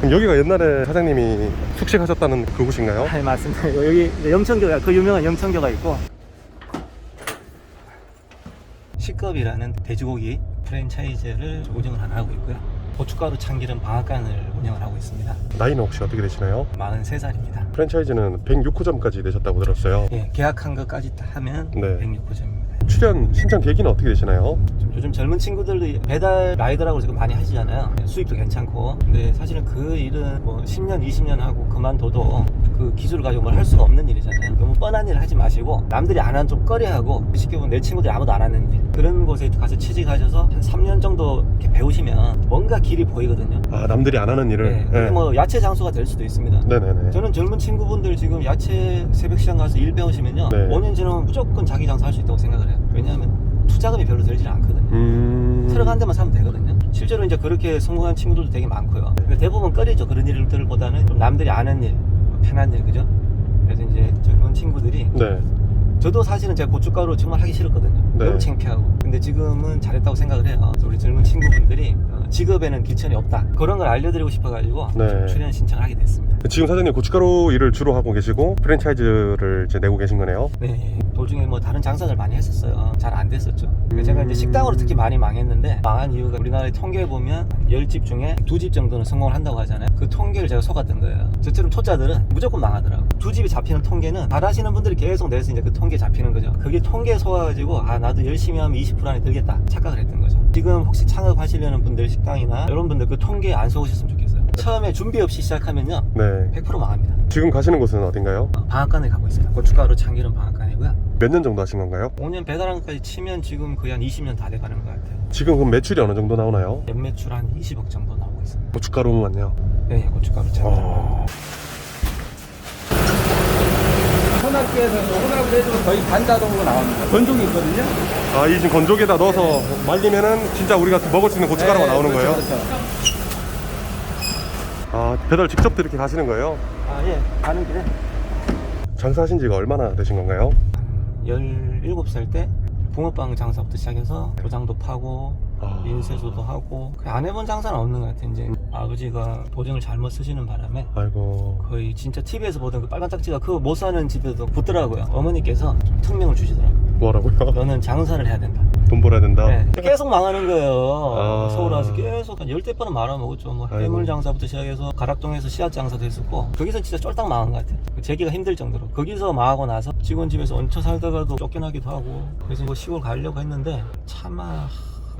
그럼 여기가 옛날에 사장님이 숙식하셨다는 그곳인가요? 네, 맞습니다. 여기 영천교가, 그 유명한 영천교가 있고, 식겁이라는 돼지고기 프랜차이즈를 운영을 하고 있고요. 고춧가루 참기름 방앗간을 운영을 하고 있습니다. 나이는 혹시 어떻게 되시나요? 43살입니다. 프랜차이즈는 106호점까지 내셨다고 들었어요. 예, 계약한 것까지 다 하면 네. 106호점입니다. 출연 신청 계기는 어떻게 되시나요? 요즘 젊은 친구들도 배달 라이더라고 지금 많이 하시잖아요. 수입도 괜찮고. 근데 사실은 그 일은 뭐 10년, 20년 하고 그만둬도 그 기술을 가지고 뭘 할 수가 없는 일이잖아요. 너무 뻔한 일을 하지 마시고 남들이 안 하는 좀 꺼려하고, 쉽게 보면 내 친구들이 아무도 안 하는 일, 그런 곳에 가서 취직하셔서 한 3년 정도 이렇게 배우시면 뭔가 길이 보이거든요. 아, 남들이 안 하는 일을? 네, 그게 뭐 야채 장소가 될 수도 있습니다. 네네네. 저는 젊은 친구분들 지금 야채 새벽시장 가서 일 배우시면요, 네. 5년 지나면 무조건 자기 장사 할 수 있다고 생각을 해요. 왜냐하면 투자금이 별로 들지 않거든요. 트럭 한 대만 사면 되거든요. 실제로 이제 그렇게 성공한 친구들도 되게 많고요. 대부분 꺼리죠. 그런 일들보다는 좀 남들이 아는 일, 편한 일, 그죠? 그래서 이제 젊은 친구들이, 네. 저도 사실은 제가 고춧가루 정말 하기 싫었거든요. 네. 너무 창피하고. 근데 지금은 잘했다고 생각을 해요. 그래서 우리 젊은 친구분들이 직업에는 귀천이 없다, 그런 걸 알려드리고 싶어가지고 네. 출연 신청을 하게 됐습니다. 지금 사장님 고춧가루 일을 주로 하고 계시고 프랜차이즈를 이제 내고 계신 거네요? 네, 도중에 뭐 다른 장사를 많이 했었어요. 잘 안 됐었죠. 제가 이제 식당으로 특히 많이 망했는데, 망한 이유가 우리나라의 통계에 보면 10집 중에 2집 정도는 성공을 한다고 하잖아요. 그 통계를 제가 속았던 거예요. 저처럼 초짜들은 무조건 망하더라고. 2집이 잡히는 통계는 잘하시는 분들이 계속 내서 이제 그 통계 잡히는 거죠. 그게 통계에 속아가지고, 아, 나도 열심히 하면 20% 안에 들겠다 착각을 했던 거죠. 지금 혹시 창업하시려는 분들, 식당이나 이런 분들 그 통계에 안 속으셨으면 좋겠어요. 처음에 준비 없이 시작하면요, 네. 100% 망합니다. 지금 가시는 곳은 어딘가요? 방앗간에 가고 있습니다. 고춧가루 참기름 방앗간이고요. 몇 년 정도 하신 건가요? 5년 배달한 것까지 치면 지금 거의 한 20년 다 돼가는 것 같아요. 지금 그럼 매출이 어느 정도 나오나요? 연매출 한 20억 정도 나오고 있습니다. 고춧가루만요? 네, 고춧가루 참기름. 혼합기에서 혼합을 해도 거의 반자동으로 나옵니다. 건조기 있거든요. 아, 이 지금 건조기에다 넣어서 말리면은 진짜 우리가 먹을 수 있는 고춧가루가 나오는 그렇죠, 거예요? 그렇죠. 아, 배달 직접 이렇게 가시는 거예요? 아, 예, 가는 길에 장사하신 지가 얼마나 되신 건가요? 17살 때 붕어빵 장사부터 시작해서 도장도 파고 인쇄소도 하고, 안 해본 장사는 없는 것 같아요. 이제 아버지가 보증을 잘못 쓰시는 바람에 아이고. 거의 진짜 TV에서 보던 그 빨간 딱지가 그거 못 사는 집에도 붙더라고요. 어머니께서 좀 특명을 주시더라고요. 뭐라고요? 너는 장사를 해야 된다. 돈 벌어야 된다? 네, 계속 망하는 거예요. 아. 서울 와서 계속 한 10대 번은 말아먹었죠. 뭐 아이고. 해물 장사부터 시작해서 가락동에서 씨앗 장사도 했었고, 거기서 진짜 쫄딱 망한 것 같아요. 재기가 힘들 정도로. 거기서 망하고 나서 직원 집에서 얹혀 살다가도 쫓겨나기도 하고, 그래서 뭐 시골 가려고 했는데 차마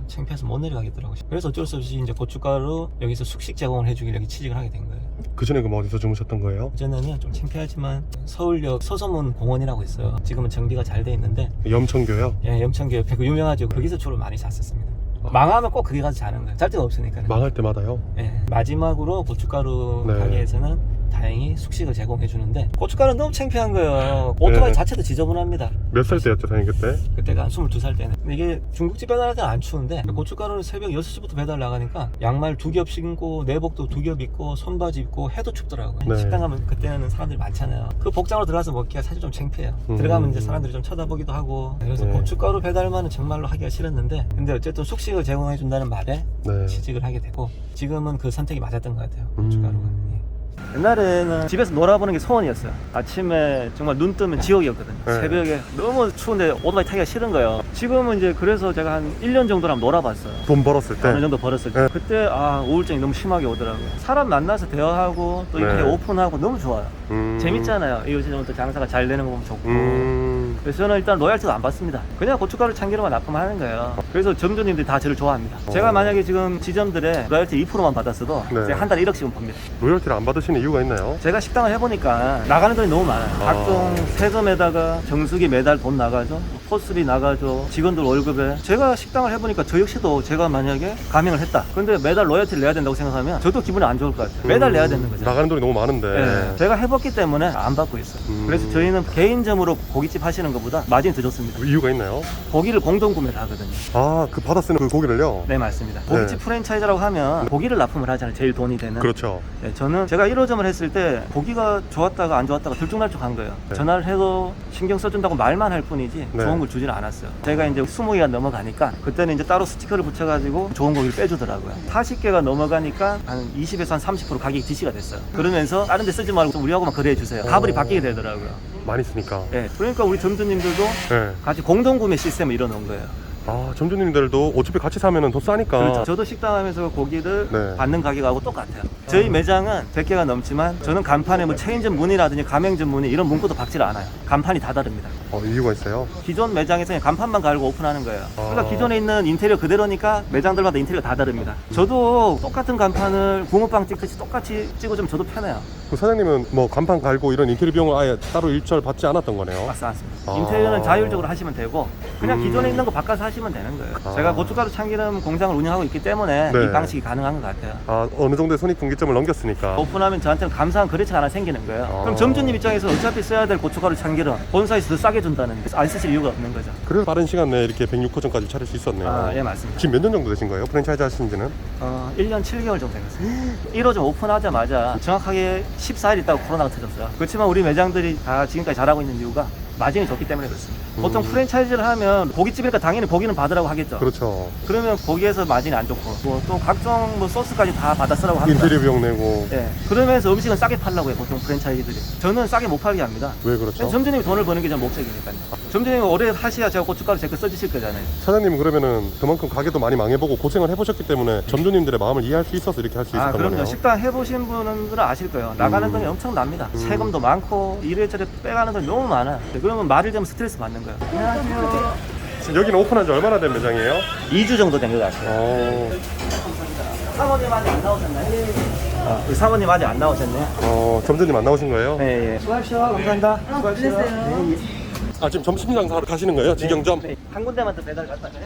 창피해서 못 내려가겠더라고요. 그래서 어쩔 수 없이 이제 고춧가루 여기서 숙식 제공을 해주길 여기 취직을 하게 된 거예요. 그 전에 그럼 어디서 주무셨던 거예요? 그전에는 좀 창피하지만 서울역 서서문 공원이라고 있어요. 지금은 정비가 잘 돼 있는데, 염천교요? 예, 염천교 옆에 그 유명하죠. 거기서 주로 많이 잤었습니다. 망하면 꼭 거기 가서 자는 거예요. 잘 데가 없으니까. 망할 때마다요? 예, 마지막으로 고춧가루 네. 가게에서는 다행히 숙식을 제공해 주는데, 고춧가루는 너무 창피한 거예요. 오토바이 네. 자체도 지저분합니다. 몇 살 때였죠, 사장님 그때? 그때가 한 22살 때는. 근데 이게 중국집 배달할 때는 안 추운데, 고춧가루는 새벽 6시부터 배달 나가니까 양말 2겹 신고 내복도 2겹 입고 손바지 입고 해도 춥더라고요. 네. 식당 가면 그때는 사람들이 많잖아요. 그 복장으로 들어가서 먹기가 사실 좀 창피해요. 들어가면 이제 사람들이 좀 쳐다보기도 하고. 그래서 네. 고춧가루 배달만은 정말로 하기가 싫었는데, 근데 어쨌든 숙식을 제공해 준다는 말에 네. 취직을 하게 되고, 지금은 그 선택이 맞았던 것 같아요. 고춧가루가. 예. 옛날에는 집에서 놀아보는 게 소원이었어요. 아침에 정말 눈 뜨면 지옥이었거든요. 네. 새벽에 너무 추운데 오토바이 타기가 싫은 거예요. 지금은 이제 그래서 제가 한 1년 정도는 놀아봤어요. 돈 벌었을 때? 어느 정도 벌었을 때. 네. 그때 우울증이 너무 심하게 오더라고요. 사람 만나서 대화하고 또 이렇게 네. 오픈하고 너무 좋아요. 재밌잖아요. 요즘은 또 장사가 잘 되는 거 보면 좋고. 그래서 저는 일단 로얄티도 안 받습니다. 그냥 고춧가루 참기름만 납품을 하는 거예요. 그래서 점주님들이 다 저를 좋아합니다. 제가 만약에 지금 지점들에 로얄티 2%만 받았어도 네. 제가 한 달에 1억씩은 봅니다. 로열티를 안 받으시는 이유가 있나요? 제가 식당을 해보니까 나가는 돈이 너무 많아요. 각종 세금에다가 정수기 매달 돈 나가죠, 포스비 나가죠, 직원들 월급에. 제가 식당을 해보니까 저 역시도 제가 만약에 가맹을 했다, 근데 매달 로열티를 내야 된다고 생각하면 저도 기분이 안 좋을 것 같아요. 매달 내야 되는 거죠. 나가는 돈이 너무 많은데. 네. 제가 해봤기 때문에 안 받고 있어요. 그래서 저희는 개인점으로 고깃집 하시는 하시는 것보다 마진이 더 좋습니다. 이유가 있나요? 고기를 공동 구매를 하거든요. 아, 그 받아 쓰는 그 고기를요? 네, 맞습니다. 고깃집 프랜차이즈라고 하면 고기를 납품을 하잖아요. 제일 돈이 되는. 그렇죠. 네, 저는 제가 1호점을 했을 때 고기가 좋았다가 안 좋았다가 들쭉날쭉한 거예요. 네. 전화를 해도 신경 써준다고 말만 할 뿐이지 네. 좋은 걸 주질 않았어요. 제가 이제 20개가 넘어가니까 그때는 이제 따로 스티커를 붙여가지고 좋은 고기를 빼주더라고요. 40개가 넘어가니까 한 20에서 한 30% 가격이 DC가 됐어요. 그러면서 다른 데 쓰지 말고 우리하고만 거래해주세요. 가불이 바뀌게 되더라고요. 많이 쓰니까. 네, 그러니까 우리 점주님들도 네. 같이 공동구매 시스템을 이뤄놓은 거예요. 아, 점주님들도 어차피 같이 사면은 더 싸니까. 그렇죠. 저도 식당 하면서 고기를 네. 받는 가격하고 똑같아요. 저희 매장은 100개가 넘지만 저는 간판에 뭐 체인점 문의라든지 가맹점 문의 이런 문구도 박지를 않아요. 간판이 다 다릅니다. 이유가 있어요? 기존 매장에서는 간판만 갈고 오픈하는 거예요. 그러니까 아. 기존에 있는 인테리어 그대로니까 매장들마다 인테리어가 다 다릅니다. 저도 똑같은 간판을 붕어빵 찍듯이 똑같이 찍어주면 저도 편해요. 그 사장님은 뭐 간판 갈고 이런 인테리어 비용을 아예 따로 일절 받지 않았던 거네요? 맞지 않습니다. 아. 인테리어는 자율적으로 하시면 되고 그냥 기존에 있는 거 바꿔서 하시면 되는 거예요. 아. 제가 고춧가루 참기름 공장을 운영하고 있기 때문에 네. 이 방식이 가능한 것 같아요. 아, 어느 정도의 손익분기점을 넘겼으니까. 오픈하면 저한테는 감사한 거래처가 하나 생기는 거예요. 아. 그럼 점주님 입장에서 어차피 써야 될 고춧가루 참기름 본사에서 더 싸게 준다는데 안 쓰실 이유가 없는 거죠. 그래서 빠른 시간 내에 이렇게 106호점까지 차릴 수 있었네요. 아, 예, 맞습니다. 지금 몇 년 정도 되신 거예요? 프랜차이즈 하신 지는? 1년 7개월 정도 됐어요. 1호점 오픈하자마자 정확하게 14일 있다가 코로나가 터졌어요. 그렇지만 우리 매장들이 다 지금까지 잘하고 있는 이유가 마진이 좋기 때문에 그렇습니다. 보통 프랜차이즈를 하면 고깃집이니까 당연히 고기는 받으라고 하겠죠. 그렇죠. 그러면 고기에서 마진이 안 좋고 뭐 또 각종 뭐 소스까지 다 받아 쓰라고 합니다. 인테리어 비용 내고. 예. 그러면서 음식은 싸게 팔라고 해요. 보통 프랜차이즈들이. 저는 싸게 못 팔게 합니다. 왜 그렇죠? 점주님이 돈을 버는 게 전 목적이니까요. 점주님이 오래 하셔야 제가 고춧가루 제 거 써주실 거잖아요. 사장님 그러면은 그만큼 가게도 많이 망해보고 고생을 해보셨기 때문에 점주님들의 마음을 이해할 수 있어서 이렇게 할 수 있었던 그럼요. 거네요. 식당 해보신 분들은 아실 거예요. 나가는 돈이 엄청납니다. 세금도 많고 이래저래 빼가는 돈이 너무 많아요. 그러면 말을 되면 스트레스 받는 거예요. 안녕하세요. 지금 여기는 오픈한 지 얼마나 된 매장이에요? 2주 정도 된 것 같아요. 사모님 아직 안 나오셨나요? 우리 사모님 아직 안 나오셨네요. 점주님 안 나오신 거예요? 네, 예. 수고하십시오. 감사합니다. 수고하십시오. 네, 예. 아, 지금 점심 장사 하러 가시는 거예요? 직영점? 네. 한 군데만 더 배달 갔다 가요.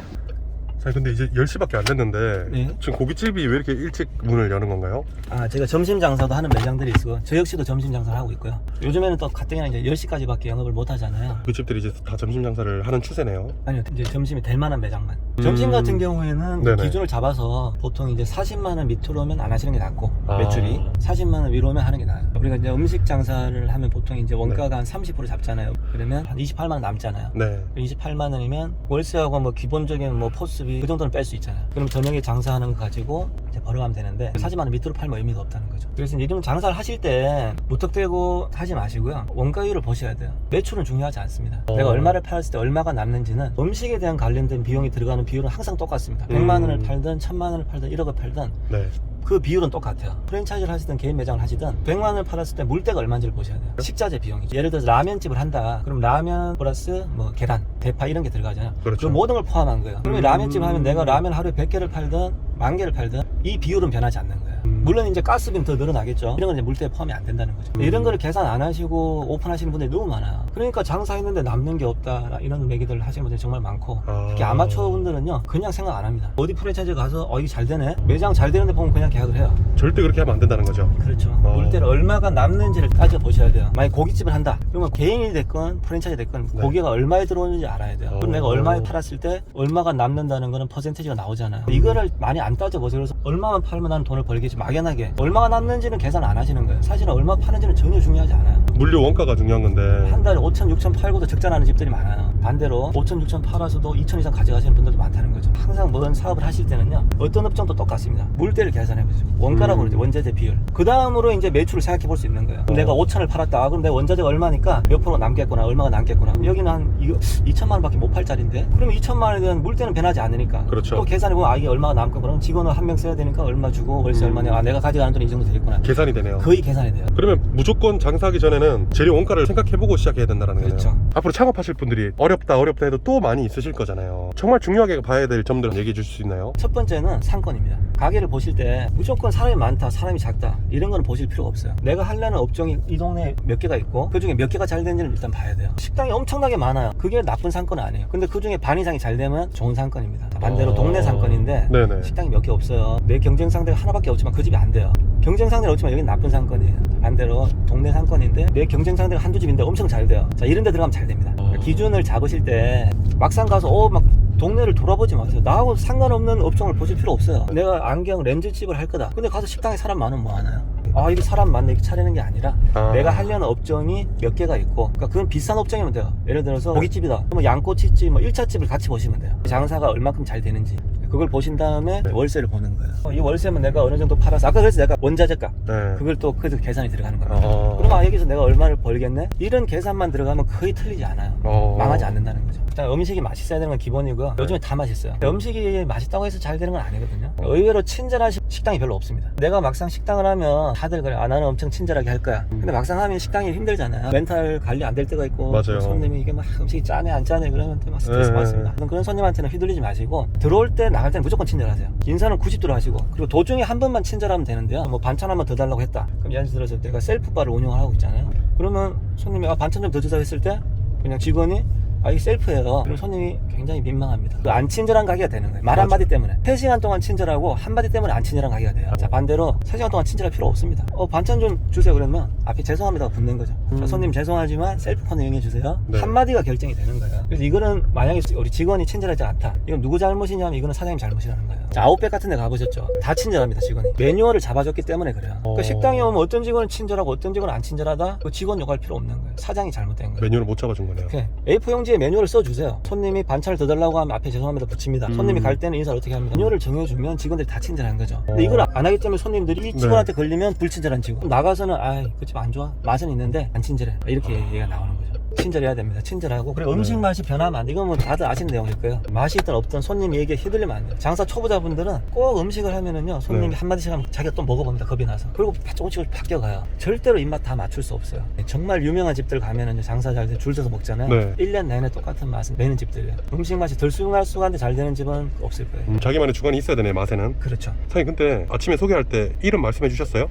자, 근데 이제 10시밖에 안 됐는데 네. 지금 고깃집이 왜 이렇게 일찍 문을 여는 건가요? 제가 점심 장사도 하는 매장들이 있고 저 역시도 점심 장사를 하고 있고요. 요즘에는 또 가뜩이나 이제 10시까지밖에 영업을 못 하잖아요. 고깃집들이 이제 다 점심 장사를 하는 추세네요. 아니요, 이제 점심이 될 만한 매장만. 점심 같은 경우에는 네네. 기준을 잡아서 보통 이제 40만 원 밑으로 오면 안 하시는 게 낫고 아. 매출이 40만 원 위로 오면 하는 게 나아요. 우리가 이제 음식 장사를 하면 보통 이제 원가가 한 30% 잡잖아요. 그러면 한 28만 원 남잖아요. 네. 28만 원이면 월세하고 뭐 기본적인 뭐 포스비 그 정도는 뺄 수 있잖아요. 그럼 저녁에 장사하는 거 가지고 이제 벌어가면 되는데 40만 원 밑으로 팔면 의미가 없다는 거죠. 그래서 이런 장사를 하실 때 무턱대고 하지 마시고요. 원가율을 보셔야 돼요. 매출은 중요하지 않습니다. 내가 얼마를 팔았을 때 얼마가 남는지는 음식에 대한 관련된 비용이 들어가는 비율은 항상 똑같습니다. 100만 원을 팔든 1000만 원을 팔든 1억을 팔든 네. 그 비율은 똑같아요. 프랜차이즈를 하시든 개인 매장을 하시든 100만 원을 팔았을 때 물때가 얼마인지를 보셔야 돼요. 식자재 비용이. 예를 들어서 라면집을 한다. 그럼 라면 플러스 뭐 계란, 대파 이런 게 들어가잖아요. 그렇죠. 그 모든 걸 포함한 거예요. 그러면 라면집을 하면 내가 라면 하루에 100개를 팔든 10,000개를 팔든 이 비율은 변하지 않는 거예요. 물론 이제 가스비는 더 늘어나겠죠. 이런 건 이제 물때에 포함이 안 된다는 거죠. 이런 거를 계산 안 하시고 오픈하시는 분들이 너무 많아요. 그러니까 장사했는데 남는 게 없다 이런 얘기들 하시는 분들이 정말 많고 특히 아마추어 분들은요 그냥 생각 안 합니다. 어디 프랜차이즈 가서 이게 잘 되네? 매장 잘 되는데 보면 그냥 계약을 해요. 절대 그렇게 하면 안 된다는 거죠. 그렇죠. 물때를 얼마가 남는지를 따져보셔야 돼요. 만약 고깃집을 한다. 그러면 개인이 됐건 프랜차이즈 됐건 네. 고기가 얼마에 들어오는지 알아야 돼요. 그럼 내가 얼마에 팔았을 때 얼마가 남는다는 거는 퍼센테이지가 나오잖아요. 이거를 많이 안 따져보세요. 그래서 얼마만 팔면 나는 돈을 벌겠지 막연하게 얼마가 남는지는 계산 안 하시는 거예요. 사실은 얼마 파는지는 전혀 중요하지 않아요. 물류 원가가 중요한 건데. 한 달에 5천, 6천 팔고도 적자나는 집들이 많아요. 반대로 5천, 6천 팔아서도 2천 이상 가져가시는 분들도 많다는 거죠. 항상 모든 사업을 하실 때는요 어떤 업종도 똑같습니다. 물때를 계산해보시죠. 원가라고 그러죠. 원자재 비율. 그 다음으로 이제 매출을 생각해 볼 수 있는 거예요. 그럼 내가 5천을 팔았다. 그럼 내가 원자재가 얼마니까 몇 프로 남겠구나. 얼마가 남겠구나. 그럼 여기는 한 2천만 원밖에 못 팔 짜리인데 그러면 2천만 원에 대한 물때는 변하지 않으니까. 그렇죠. 또 계산해보면 이게 얼마가 남고 그러면 직원을 한 명 써야 되니까 얼마 주고 월세 얼마냐. 내가 가져가는 돈이 이 정도 되겠구나. 계산이 되네요. 거의 계산이 돼요. 그러면 무조건 장사하기 전에는 재료 원가를 생각해보고 시작해야 된다는 그렇죠. 거네요. 앞으로 창업하실 분들이 어렵다 해도 또 많이 있으실 거잖아요. 정말 중요하게 봐야 될 점들 얘기해 주실 수 있나요? 첫 번째는 상권입니다. 가게를 보실 때 무조건 사람이 많다, 사람이 작다 이런 거는 보실 필요가 없어요. 내가 하려는 업종이 이 동네에 몇 개가 있고 그 중에 몇 개가 잘 되는지를 일단 봐야 돼요. 식당이 엄청나게 많아요. 그게 나쁜 상권은 아니에요. 근데 그 중에 반 이상이 잘 되면 좋은 상권입니다. 반대로 동네 상권인데 네네. 식당이 몇 개 없어요. 내 경쟁 상대가 하나밖에 없지만 그 집이 안 돼요. 경쟁 상대는 없지만 여기는 나쁜 상권이에요. 반대로 동네 상권인데 내 경쟁 상대가 한두 집인데 엄청 잘 돼요. 자, 이런 데 들어가면 잘 됩니다. 기준을 잡으실 때 막상 가서 막 동네를 돌아보지 마세요. 나하고 상관없는 업종을 보실 필요 없어요. 내가 안경 렌즈집을 할 거다. 근데 가서 식당에 사람 많으면 뭐 하나요? 아, 이게 사람 많네 이렇게 차리는 게 아니라 내가 하려는 업종이 몇 개가 있고, 그러니까 그건 비싼 업종이면 돼요. 예를 들어서 고깃집이다. 그러면 양꼬치집, 뭐 1차집을 같이 보시면 돼요. 장사가 얼마큼 잘 되는지 그걸 보신 다음에 월세를 보는 거예요. 이 월세면 내가 어느 정도 팔아서, 아까 그래서 내가 원자재값 그걸 또 그래도 계산이 들어가는 거예요. 그럼 여기서 내가 얼마를 벌겠네? 이런 계산만 들어가면 거의 틀리지 않아요. 망하지 않는다는 거죠. 일단 음식이 맛있어야 되는 건 기본이고요. 요즘에 다 맛있어요. 음식이 맛있다고 해서 잘 되는 건 아니거든요. 의외로 친절한 식당이 별로 없습니다. 내가 막상 식당을 하면 다들 그래, 나는 엄청 친절하게 할 거야. 근데 막상 하면 식당이 힘들잖아요. 멘탈 관리 안 될 때가 있고, 맞아요. 손님이 이게 막 음식이 짜네 안 짜네 그러면 막 스트레스 받습니다. 그런 손님한테는 휘둘리지 마시고, 들어올 때 나갈 때는 무조건 친절하세요. 인사는 90도로 하시고, 그리고 도중에 한 번만 친절하면 되는데요. 뭐 반찬 한 번 더 달라고 했다. 그럼 예를 들어서 내가 셀프바를 운영을 하고 있잖아요. 그러면 손님이 반찬 좀 더 주세요 했을 때 그냥 직원이 이 셀프예요. 그럼 손님이 굉장히 민망합니다. 안 친절한 가게가 되는 거예요. 말 한마디 때문에 3시간 동안 친절하고 한마디 때문에 안 친절한 가게가 돼요. 자, 반대로 3시간 동안 친절할 필요 없습니다. 반찬 좀 주세요 그러면 앞에 죄송합니다가 붙는 거죠. 자, 손님 죄송하지만 셀프 코너 이용해 주세요. 한마디가 결정이 되는 거예요. 그래서 이거는 만약에 우리 직원이 친절하지 않다, 이건 누구 잘못이냐면 이거는 사장님 잘못이라는 거예요. 자, 아웃백 같은 데 가보셨죠? 다 친절합니다. 직원이 매뉴얼을 잡아줬기 때문에 그래요. 그러니까 식당에 오면 어떤 직원은 친절하고 어떤 직원은 안 친절하다, 그 직원 욕할 필요 없는 거예요. 사장이 잘못된 거예요. 메뉴를 못 잡아준 거네요. A4 용지에 매뉴얼을 써주세요. 손님이 반찬을 더 달라고 하면 앞에 죄송합니다 붙입니다. 손님이 갈 때는 인사를 어떻게 합니다. 매뉴얼을 정해주면 직원들이 다 친절한 거죠. 근데 이걸 안 하기 때문에 손님들이 직원한테 걸리면 불친절한 직원, 나가서는 그 집 안 좋아, 맛은 있는데 안 친절해, 이렇게 얘기가 나오는 거죠. 친절해야 됩니다. 친절하고, 그리고 음식 맛이 변하면 안 돼. 이건 뭐 다들 아시는 내용일 거예요. 맛이 있든 없든 손님이 얘기에 휘둘리면 안 돼요. 장사 초보자분들은 꼭 음식을 하면은요, 손님이 한마디씩 하면 자기가 또 먹어봅니다. 겁이 나서. 그리고 조금씩 바뀌어가요. 절대로 입맛 다 맞출 수 없어요. 정말 유명한 집들 가면은 장사 잘 돼 줄 서서 먹잖아요. 1년 내내 똑같은 맛은 내는 집들이에요. 음식 맛이 들쑥날쑥한데 잘 되는 집은 없을 거예요. 자기만의 주관이 있어야 되네, 맛에는. 그렇죠. 사장님, 근데 아침에 소개할 때 이름 말씀해 주셨어요?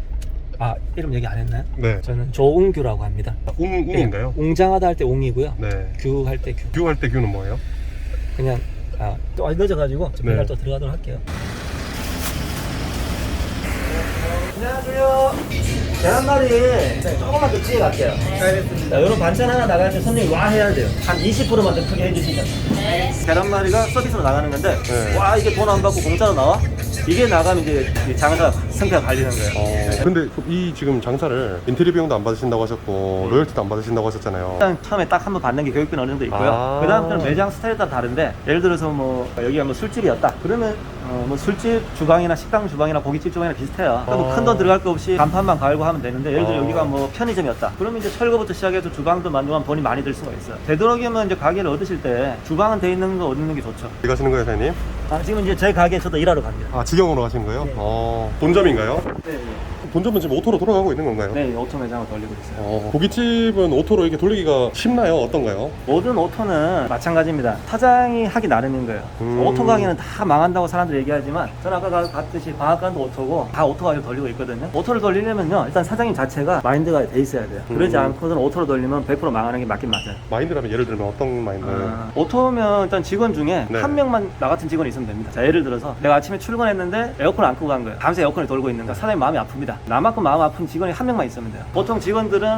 이름 얘기 안 했나요? 네. 저는 조웅규라고 합니다. 웅인가요? 웅장하다 할 때 웅이고요. 네. 규할 때 규. 규할 때 규는 뭐예요? 그냥 또 늦어가지고 배달 또 들어가도록 할게요. 안녕하세요. 계란말이 조금만 더 찌게 갈게요. 알겠습니다. 이런 반찬 하나 나갈 때 손님이 와 해야 돼요. 한 20%만 더 크게 해주시면. 계란말이가 서비스로 나가는 건데, 와 이게 돈 안 받고 공짜로 나와? 이게 나가면 이제 장사 성패가 갈리는 거예요. 근데 이 지금 장사를 인테리어 비용도 안 받으신다고 하셨고 로열티도 안 받으신다고 하셨잖아요. 일단 처음에 딱 한 번 받는 게 교육비는 어느 정도 있고요. 그 다음부터는 매장 스타일에 따라 다른데, 예를 들어서 뭐 여기가 뭐 술집이었다 그러면 뭐 술집 주방이나 식당 주방이나 고깃집 주방이나 비슷해요. 큰 돈 들어갈 거 없이 간판만 갈고 하면 되는데, 예를 들어 여기가 뭐 편의점이었다 그러면 이제 철거부터 시작해서 주방도 만들면 돈이 많이 들 수가 있어요. 되도록이면 이제 가게를 얻으실 때 주방은 돼 있는 거 얻는 게 좋죠. 어디 가시는 거예요, 사장님? 지금 이제 저희 가게에 저도 일하러 갑니다. 직영으로 가시는 거예요? 네. 본점인가요? 네. 본점은 지금 오토로 돌아가고 있는 건가요? 네, 오토 매장을 돌리고 있어요. 고깃집은 오토로 이렇게 돌리기가 쉽나요? 어떤가요? 모든 오토는 마찬가지입니다. 사장이 하기 나름인 거예요. 오토 가게는 다 망한다고 사람들이 얘기하지만, 저는 아까 봤듯이 방앗간도 오토고 다 오토 가게로 돌리고 있거든요. 오토를 돌리려면요, 일단 사장님 자체가 마인드가 돼 있어야 돼요. 그러지 않고는 오토로 돌리면 100% 망하는 게 맞긴 맞아요. 마인드라면 예를 들면 어떤 마인드? 오토면 일단 직원 중에 한 명만 나 같은 직원이 있으면 됩니다. 자, 예를 들어서 내가 아침에 출근했는데 에어컨을 안 끄고 간 거예요. 밤새 에어컨이 돌고 있는 거야. 사장님 마음이 아픕니다. 나만큼 마음 아픈 직원이 한 명만 있으면 돼요. 보통 직원들은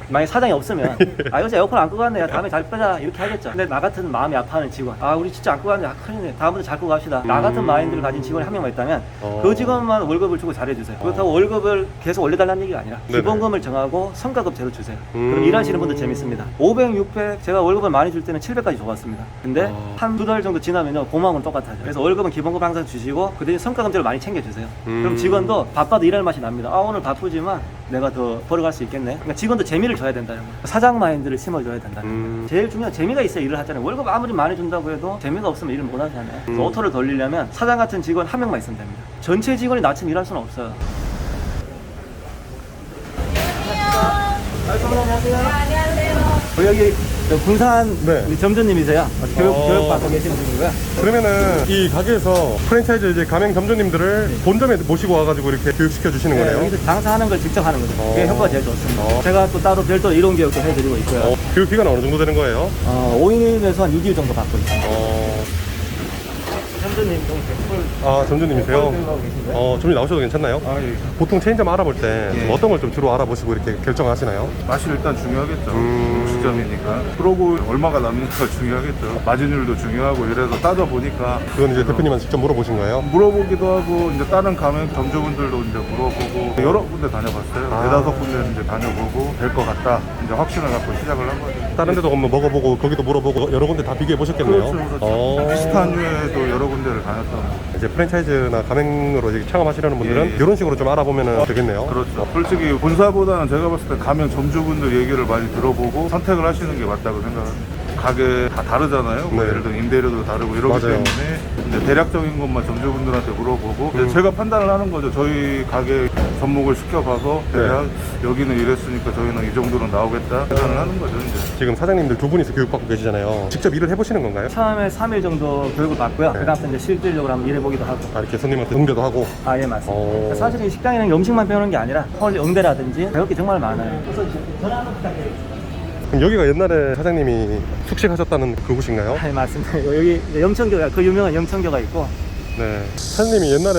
만약에 사장이 없으면 요새 에어컨 안 끄고 갔네, 다음에 잘 끄자 이렇게 하겠죠. 근데 나 같은 마음이 아파하는 직원, 우리 진짜 안 끄고 갔네, 큰일이네, 다음부터 잘 끄고 갑시다, 나 같은 마인드를 가진 직원이 한 명만 있다면 그 직원만 월급을 주고 잘해주세요. 그렇다고 월급을 계속 올려달라는 얘기가 아니라 기본금을 정하고 성과급제로 주세요. 그럼 일하시는 분들 재밌습니다. 500, 600, 제가 월급을 많이 줄 때는 700까지 줘봤습니다. 근데 한 두 달 정도 지나면요, 고마움은 똑같아요. 그래서 월급은 기본급 항상 주시고 그 대신 성과급제를 많이 챙겨주세요. 그럼 직원도 바빠도 일할 맛이 납니다. 오늘 바쁘지만 내가 더 벌어갈 수 있겠네. 그러니까 직원도 재미를 줘야 된다는 거예요. 사장 마인드를 심어줘야 된다는 거예요. 제일 중요한 재미가 있어야 일을 하잖아요. 월급 아무리 많이 준다고 해도 재미가 없으면 일을 못 하잖아요. 그래서 오토를 돌리려면 사장 같은 직원 한 명만 있으면 됩니다. 전체 직원이 나처럼 일할 수는 없어요. 안녕하세요. 안녕하세요. 여기 군산 우리 점주님이세요? 교육 받고 계시는 분이고요. 그러면은 이 가게에서 프랜차이즈 이제 가맹 점주님들을 본점에 모시고 와가지고 이렇게 교육시켜 주시는 거네요. 여기서 장사하는 걸 직접 하는 거죠. 그게 효과가 제일 좋습니다. 제가 또 따로 별도로 이론 교육도 해드리고 있고요. 교육 기간은 어느 정도 되는 거예요? 5일에서 한 6일 정도 받고 있습니다. 점주님 동생 아, 점주님이세요? 하고 계신가요? 점주님 나오셔도 괜찮나요? 아, 예. 보통 체인점 알아볼 때 예. 좀 어떤 걸 좀 주로 알아보시고 이렇게 결정하시나요? 맛이 일단 중요하겠죠. 음식점이니까. 그러고 얼마가 남는지가 중요하겠죠. 마진율도 중요하고 이래서 따져보니까 그건 이제 대표님한테 직접 물어보신 거예요? 물어보기도 하고 이제 다른 가맹 점주분들도 이제 물어보고 여러 군데 다녀봤어요. 아. 4-5군데 이제 다녀보고 될 것 같다. 이제 확신을 갖고 시작을 한 거죠. 다른 데도 한번 먹어보고 거기도 물어보고 여러 군데 다 비교해 보셨겠네요. 그렇죠. 어. 비슷한 류에도 여러 군데를 다녔던 거죠. 이제 프랜차이즈나 가맹으로 이제 창업하시려는 분들은 예. 이런 식으로 좀 알아보면 되겠네요. 그렇죠. 솔직히 본사보다는 제가 봤을 때 가맹 점주분들 얘기를 많이 들어보고 선택을 하시는 게 맞다고 생각합니다. 가게 다 다르잖아요. 뭐 네. 예를 들어 임대료도 다르고 이러기 맞아요. 때문에 이제 대략적인 것만 점주분들한테 물어보고 이제 제가 판단을 하는 거죠. 저희 가게 접목을 시켜봐서 대략 여기는 이랬으니까 저희는 이 정도는 나오겠다 계산을 하는 거죠. 이제. 지금 사장님들 두 분이서 교육받고 계시잖아요. 직접 일을 해보시는 건가요? 처음에 3일 정도 교육을 받고요. 네. 그다음에 이제 실질적으로 한번 일해보기도 하고. 아, 이렇게 손님한테 응대도 하고. 아, 예, 맞습니다. 어. 사실 이 식당에는 음식만 배우는 게 아니라 홀 응대라든지 배울 게 정말 많아요. 그래서 전화 한번 부탁드립니다. 그럼 여기가 옛날에 사장님이 숙식하셨다는 그곳인가요? 네, 맞습니다. 여기 영천교가 그 유명한 영천교가 있고 네. 사장님이 옛날에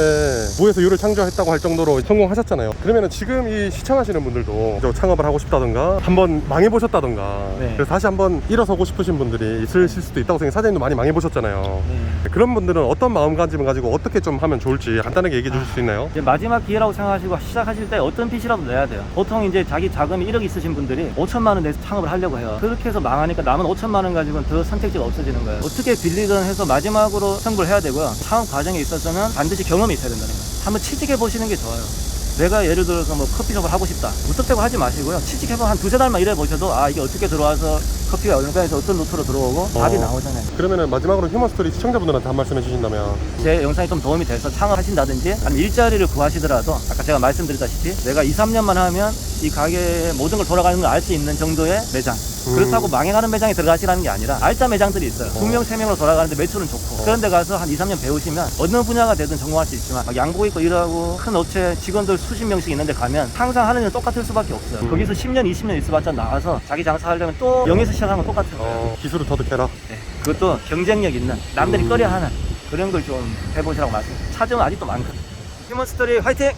무에서 유를 창조했다고 할 정도로 성공하셨잖아요. 그러면 지금 이 시청하시는 분들도 저 창업을 하고 싶다던가 한번 망해보셨다던가 네. 그래서 다시 한번 일어서고 싶으신 분들이 있으실 수도 있다고 생각해요. 사장님도 많이 망해보셨잖아요. 그런 분들은 어떤 마음가짐을 가지고 어떻게 좀 하면 좋을지 간단하게 얘기해 주실 수 있나요? 이제 마지막 기회라고 생각하시고 시작하실 때 어떤 빚이라도 내야 돼요. 보통 이제 자기 자금이 1억 있으신 분들이 5천만 원 내서 창업을 하려고 해요. 그렇게 해서 망하니까 남은 5천만 원 가지고는 더 선택지가 없어지는 거예요. 어떻게 빌리든 해서 마지막으로 승부를 해야 되고요. 창업 과정에 있어서는 반드시 경험이 있어야 된다는 거예요. 한번 취직해 보시는 게 좋아요. 내가 예를 들어서 뭐 커피숍을 하고 싶다. 무턱대고 하지 마시고요. 취직해보면 한 2-3달만 일해보셔도 아, 이게 어떻게 들어와서 커피가 얼마에서 어떤 루트로 들어오고 답이 나오잖아요. 그러면은 마지막으로 휴먼스토리 시청자분들한테 한 말씀 해주신다면. 제 영상이 좀 도움이 돼서 창업하신다든지 아니면 일자리를 구하시더라도 아까 제가 말씀드렸다시피 내가 2-3년만 하면 이 가게의 모든 걸 돌아가는 걸 알 수 있는 정도의 매장. 그렇다고 망해가는 매장에 들어가시라는 게 아니라 알짜 매장들이 있어요. 2명, 3명으로 돌아가는데 매출은 좋고 그런 데 가서 한 2-3년 배우시면 어느 분야가 되든 성공할 수 있지만 막 양복 입고 일하고 큰 업체 직원들 수십 명씩 있는데 가면 항상 하는 일은 똑같을 수밖에 없어요. 거기서 10년, 20년 있어봤자 나와서 자기 장사하려면 또 0에서 시작하는 건 똑같은 거예요. 기술을 터득해라. 네. 그것도 경쟁력 있는 남들이 꺼려하는 그런 걸 좀 해보시라고 말씀. 찾으면 아직도 많거든요. 휴먼스토리 화이팅!